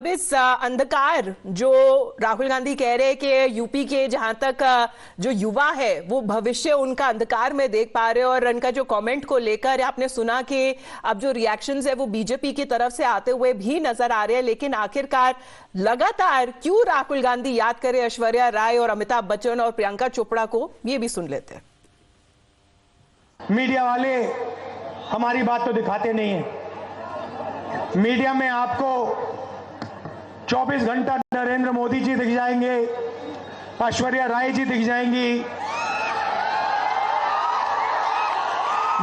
इस अंधकार जो राहुल गांधी कह रहे हैं कि यूपी के जहां तक जो युवा है वो भविष्य उनका अंधकार में देख पा रहे हैं, और उनका जो कमेंट को लेकर आपने सुना कि अब जो रिएक्शंस है वो बीजेपी की तरफ से आते हुए भी नजर आ रहे हैं। लेकिन आखिरकार लगातार क्यों राहुल गांधी याद करे ऐश्वर्या राय और अमिताभ बच्चन और प्रियंका चोपड़ा को, ये भी सुन लेते हैं। मीडिया वाले हमारी बात तो दिखाते नहीं है। मीडिया में आपको 24 घंटा नरेंद्र मोदी जी दिख जाएंगे, ऐश्वर्या राय जी दिख जाएंगी,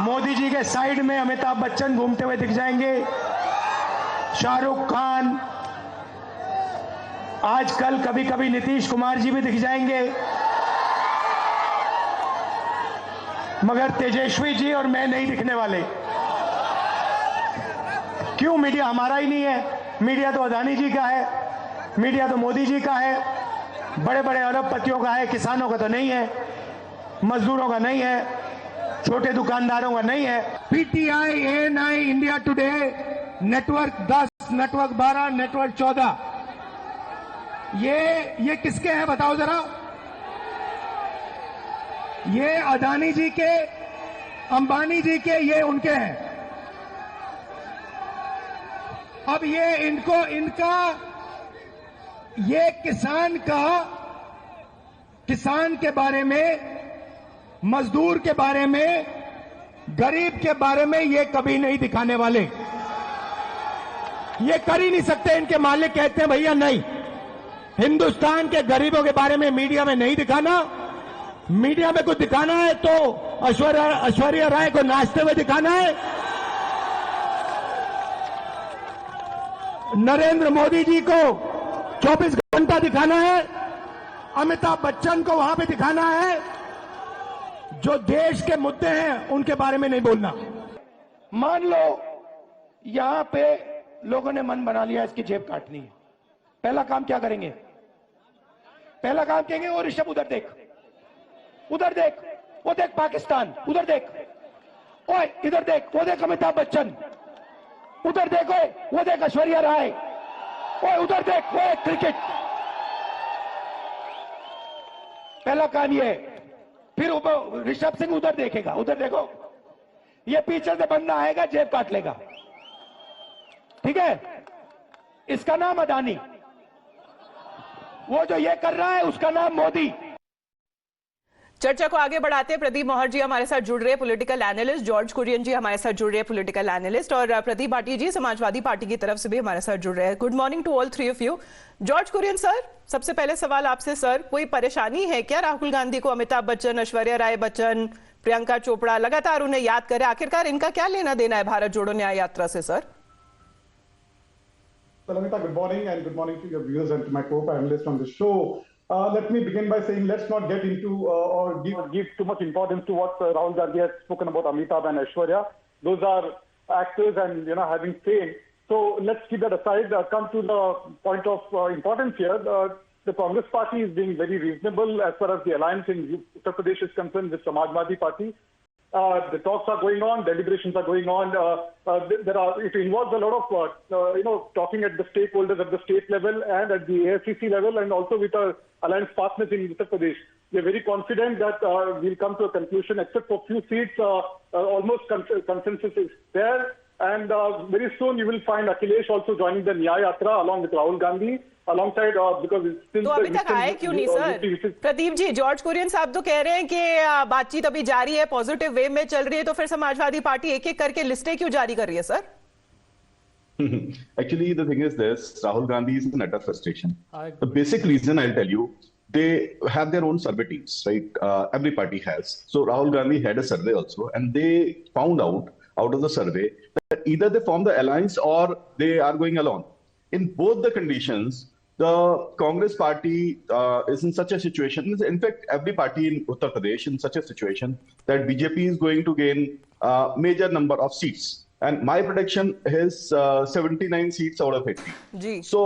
मोदी जी के साइड में अमिताभ बच्चन घूमते हुए दिख जाएंगे, शाहरुख खान, आजकल कभी कभी नीतीश कुमार जी भी दिख जाएंगे, मगर तेजस्वी जी और मैं नहीं दिखने वाले। क्यों? मीडिया हमारा ही नहीं है। मीडिया तो अदानी जी का है, मीडिया तो मोदी जी का है, बड़े बड़े अरबपतियों का है, किसानों का तो नहीं है, मजदूरों का नहीं है, छोटे दुकानदारों का नहीं है। PTI, ANI, India today, network 10, network 12, network 14, ये किसके हैं बताओ जरा? ये अदानी जी के, अंबानी जी के, ये उनके हैं। अब ये इनका ये किसान के बारे में, मजदूर के बारे में, गरीब के बारे में ये कभी नहीं दिखाने वाले। ये कर ही नहीं सकते। इनके मालिक कहते हैं भैया नहीं, हिंदुस्तान के गरीबों के बारे में मीडिया में नहीं दिखाना। मीडिया में कुछ दिखाना है तो ऐश्वर्या राय को नाचते हुए दिखाना है, नरेंद्र मोदी जी को 24 घंटा दिखाना है, अमिताभ बच्चन को वहां पे दिखाना है। जो देश के मुद्दे हैं उनके बारे में नहीं बोलना। मान लो यहां पे लोगों ने मन बना लिया इसकी जेब काटनी है, पहला काम क्या करेंगे? पहला काम कहेंगे वो ऋषभ उधर देख, उधर देख, वो देख पाकिस्तान, उधर देख, ओए इधर देख, वो देख अमिताभ बच्चन, उधर देखो, वो देख ऐश्वर्या राय, ओए उधर देख, वो क्रिकेट। पहला काम ये। फिर ऋषभ सिंह उधर देखेगा, उधर देखो, ये पीछे से बंदा आएगा, जेब काट लेगा। ठीक है? इसका नाम अदानी, वो जो ये कर रहा है उसका नाम मोदी। चर्चा को आगे बढ़ाते हैं। प्रदीप मोहर जी हमारे साथ जुड़ रहे हैं, पॉलिटिकल एनालिस्ट। जॉर्ज कुरियन जी हमारे साथ जुड़ रहे हैं, पॉलिटिकल एनालिस्ट। और प्रदीप भाटिया जी समाजवादी पार्टी की तरफ से भी हमारे साथ जुड़ रहे हैं। Good morning to all three of you. George Kurian sir, सबसे पहले सवाल आपसे सर, कोई परेशानी है क्या राहुल गांधी को अमिताभ बच्चन, ऐश्वर्या राय बच्चन, प्रियंका चोपड़ा लगातार उन्हें याद करे? आखिरकार इनका क्या लेना देना है भारत जोड़ो न्याय यात्रा से sir? Well, Amita, good morning, and good morning to your viewers and to my co-panelists on the show. Let me begin by saying let's not get into or give too much importance to what Rahul Gandhi has spoken about Amitabh and Aishwarya. Those are actors and having fame. So let's keep that aside. Come to the point of importance here. The Congress party is being very reasonable as far as the alliance in Uttar Pradesh is concerned with Samajwadi Party. The talks are going on, deliberations are going on. It involves a lot of, talking at the stakeholders at the state level and at the AICC level, and also with our alliance partners in Uttar Pradesh. We are very confident that we'll come to a conclusion, except for few seats, almost consensus is there. And very soon you will find Akhilesh also joining the Nyaya Yatra along with Rahul Gandhi. Alongside, because it's still तो अभी तक आए क्यों नहीं sir? Pradeep ji, George Kurien साहब तो कह रहे हैं कि बातचीत अभी जारी है, पॉजिटिव वे में चल रही है, तो फिर समाजवादी पार्टी एक एक करके लिस्टें क्यों जारी कर रही है sir? Actually, the thing is this: Rahul Gandhi is in utter frustration. The basic reason I'll tell you, they have their own survey teams, right? Every party has. So Rahul Gandhi had a survey also, and they found out of the survey that either they form the alliance or they are going alone. In both the conditions, the Congress party is in such a situation. In fact, every party in Uttar Pradesh in such a situation that BJP is going to gain a major number of seats. And my prediction is 79 seats out of 80. Gee. So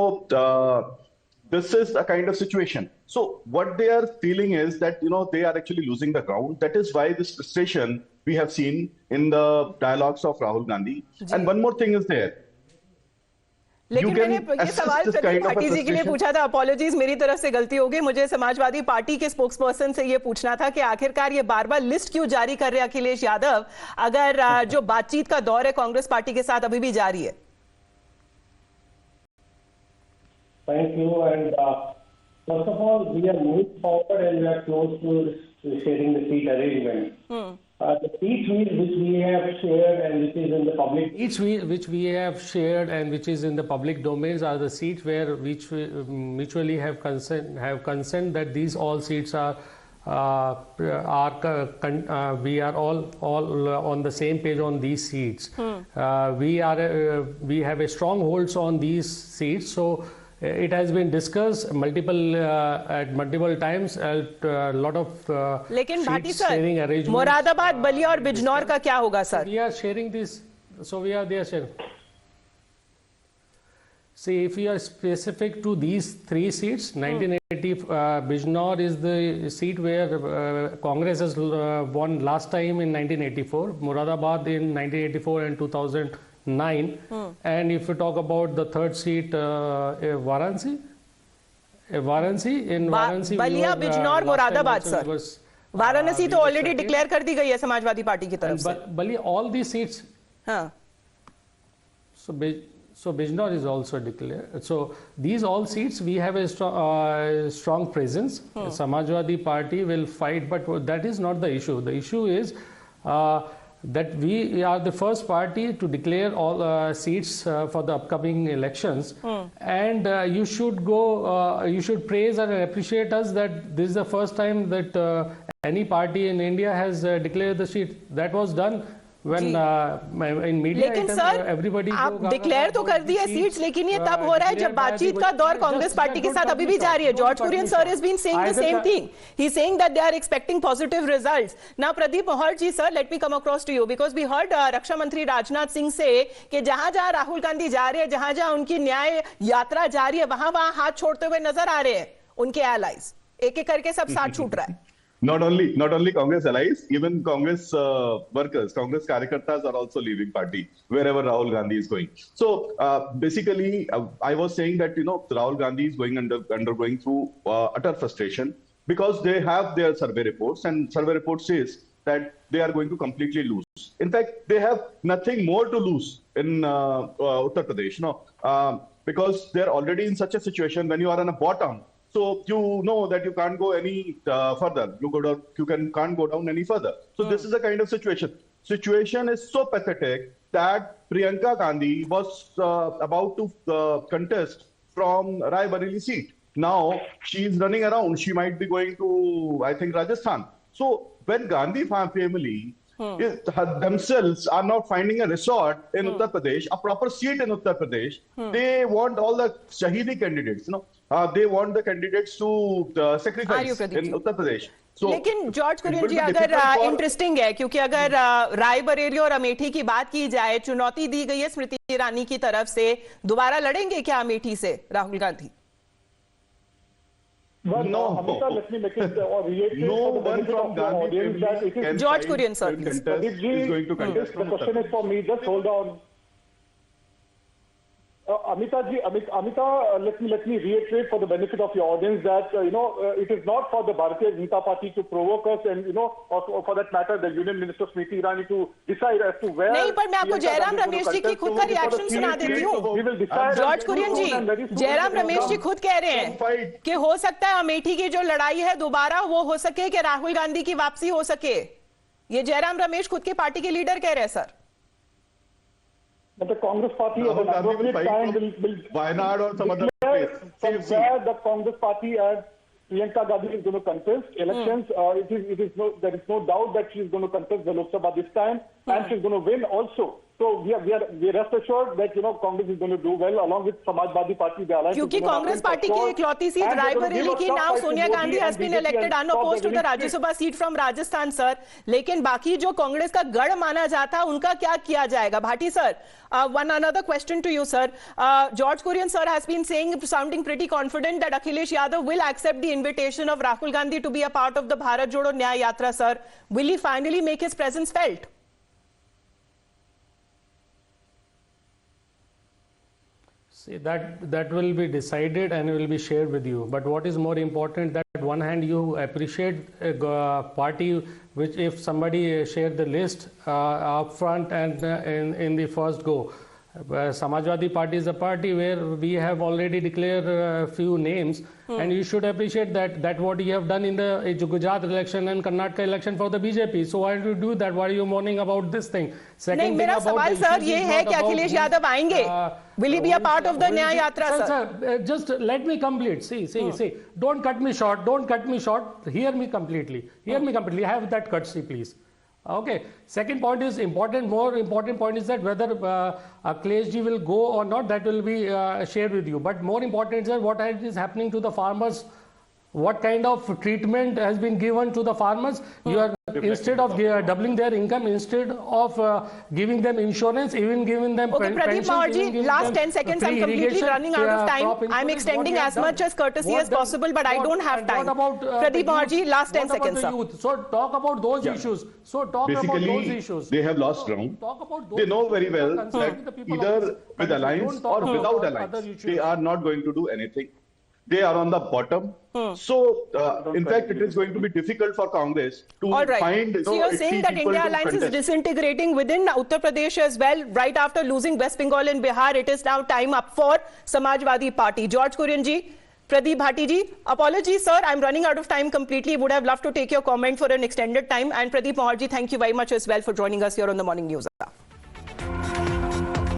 this is a kind of situation. So what they are feeling is that, they are actually losing the ground. That is why this frustration we have seen in the dialogues of Rahul Gandhi. Gee. And one more thing is there. लेकिन मैंने ये सवाल प्रदीप भाटी जी के लिए पूछा था, apologies मेरी तरफ से गलती हो गई, मुझे समाजवादी पार्टी के स्पोक्सपर्सन से ये पूछना था कि आखिरकार ये बार बार लिस्ट क्यों जारी कर रहे हैं अखिलेश यादव, अगर जो बातचीत का दौर है कांग्रेस पार्टी के साथ अभी भी जारी है। Thank you, and first of all, we are moving forward and we are close to sharing the seat arrangement. The seats which we have shared and which is in the public. Seats which we have shared and which is in the public domains are the seats where which we mutually have consent that these all seats are we are all on the same page on these seats. We have a strongholds on these seats, so it has been discussed at multiple times at a lot of लेकिन Bhati sharing sir, arrangements. Moradabad, Ballia और बिजनौर का क्या होगा sir? We are sharing this, so we are there sharing. See, if we are specific to these three seats, 1980 Bijnor is the seat where Congress has won last time in 1984, Moradabad in 1984 and 2009, and if we talk about the third seat, Varanasi, Ballia, Bijnor, Moradabad sir, Varanasi तो already declare कर दी गई है Samajwadi Party की तरफ से। Ballia, all these seats. हाँ। So Bijnor is also declared. So these all seats we have a strong presence. Samajwadi Party will fight, but that is not the issue. The issue is that we are the first party to declare all seats for the upcoming elections, and you should go. You should praise and appreciate us that this is the first time that any party in India has declared the seat. That was done when in media. लेकिन sir, आप declare तो कर दिए seats, लेकिन ये तब हो रहा है जब बातचीत का दौर कांग्रेस पार्टी के साथ अभी भी जारी है। George Kurian sir has been saying the same thing. He's saying that they are expecting positive results. Now Pradeep Mohar ji sir, let me come across to you because we heard रक्षा मंत्री राजनाथ सिंह से कि जहां-जहां राहुल गांधी जा रहे हैं, जहां-जहां उनकी न्याय यात्रा जा रही है, वहां-वहां हाथ छोड़ते हुए नजर आ रहे हैं उनके एलाइज। एक-एक करके सब साथ छूट रहा है। Not only Congress allies, even Congress workers, Congress karyakartas are also leaving party wherever Rahul Gandhi is going. So basically, I was saying that Rahul Gandhi is undergoing through utter frustration because they have their survey reports, and survey report says that they are going to completely lose. In fact, they have nothing more to lose in Uttar Pradesh, because they're already in such a situation when you are on a bottom. So you know that you can't go any further. You can't go down any further. So this is a kind of situation. Situation is so pathetic that Priyanka Gandhi was about to contest from Rai Bareli seat. Now she is running around. She might be going to, I think, Rajasthan. So when Gandhi family themselves are not finding a resort in Uttar Pradesh, a proper seat in Uttar Pradesh, they want all the Shahidi candidates, they want the candidates to sacrifice in Uttar Pradesh. So, लेकिन George Kurian जी, अगर interesting है क्योंकि अगर रायबरेली और अमेठी की बात की जाए, चुनौती दी गई है स्मृति ईरानी की तरफ से, दोबारा लड़ेंगे क्या अमेठी से Rahul Gandhi? Well, no, Amita, let me make it reiterate. No one from Gandhi. George Kurian, sir. Is going to contest. The question is for me. Just hold on. Amita, let me reiterate for the benefit of your audience that it is not for the Bharatiya Janata Party to provoke us, and or for that matter the Union Minister Smriti Irani to decide as to where. नहीं, पर मैं आपको जयराम रमेश जी की खुद का reaction सुना देती हूँ। जॉर्ज कुरियन जी, जयराम रमेश जी खुद कह रहे हैं कि हो सकता है अमेठी की जो लड़ाई है दोबारा वो हो सके कि राहुल गांधी की वापसी हो सके। ये जयराम रमेश खुद के पार्टी के लीडर कह रहे हैं sir. But the Congress Party at an appropriate time will Wayanad or some other place. From where the Congress Party and Priyanka Gandhi is going to contest elections. There is no doubt that she is going to contest the Lok Sabha this time, and she is going to win also. So we are rest assured that Congress is going to do well along with Samajwadi Party. क्योंकि Congress party की इकलौती seat Raebareli की now Sonia Gandhi has been elected unopposed to the Rajya Sabha seat from Rajasthan sir, लेकिन बाकी जो कांग्रेस का गढ़ माना जाता उनका क्या किया जाएगा? Bhati sir, one another question to you sir. George Kurian sir has been saying, sounding pretty confident that Akhilesh Yadav will accept the invitation of Rahul Gandhi to be a part of the Bharat Jodo Nyay Yatra sir. Will he finally make his presence felt? See, that will be decided and will be shared with you. But what is more important, that on one hand you appreciate a party which, if somebody shared the list up front and in the first go. Samajwadi Party is a party where we have already declared a few names, and you should appreciate that what you have done in the Gujarat election and Karnataka election for the BJP. So why do you do that? Why are you mourning about this thing? नहीं, मेरा सवाल sir ये है कि अखिलेश यादव आएंगे. Will he be a part of the न्याय यात्रा, sir? Sir, just let me complete. See. Don't cut me short. Don't cut me short. Hear me completely. Have that courtesy, please. Okay. Second point is important. More important point is that whether Akhilesh ji will go or not, that will be shared with you. But more important is that what is happening to the farmers. What kind of treatment has been given to the farmers? You are, instead of doubling their income, instead of giving them insurance, even giving them pensions. Okay, Pradeep Maharji, last 10 seconds, I'm completely running out of time. I'm extending as much as courtesy as possible, but I don't have time. Pradeep Maharji, last 10 seconds, sir. So talk about those issues. They have lost ground. They know very well that either with alliance or without alliance, they are not going to do anything. They are on the bottom. So, in fact, it is going to be difficult for Congress to find. So you're saying that India Alliance is disintegrating within Uttar Pradesh as well, right after losing West Bengal and Bihar. It is now time up for Samajwadi Party. George Kurian ji, Pradeep Bhati ji, apologies, sir. I'm running out of time completely. Would have loved to take your comment for an extended time. And Pradeep Maharji, thank you very much as well for joining us here on the Morning News.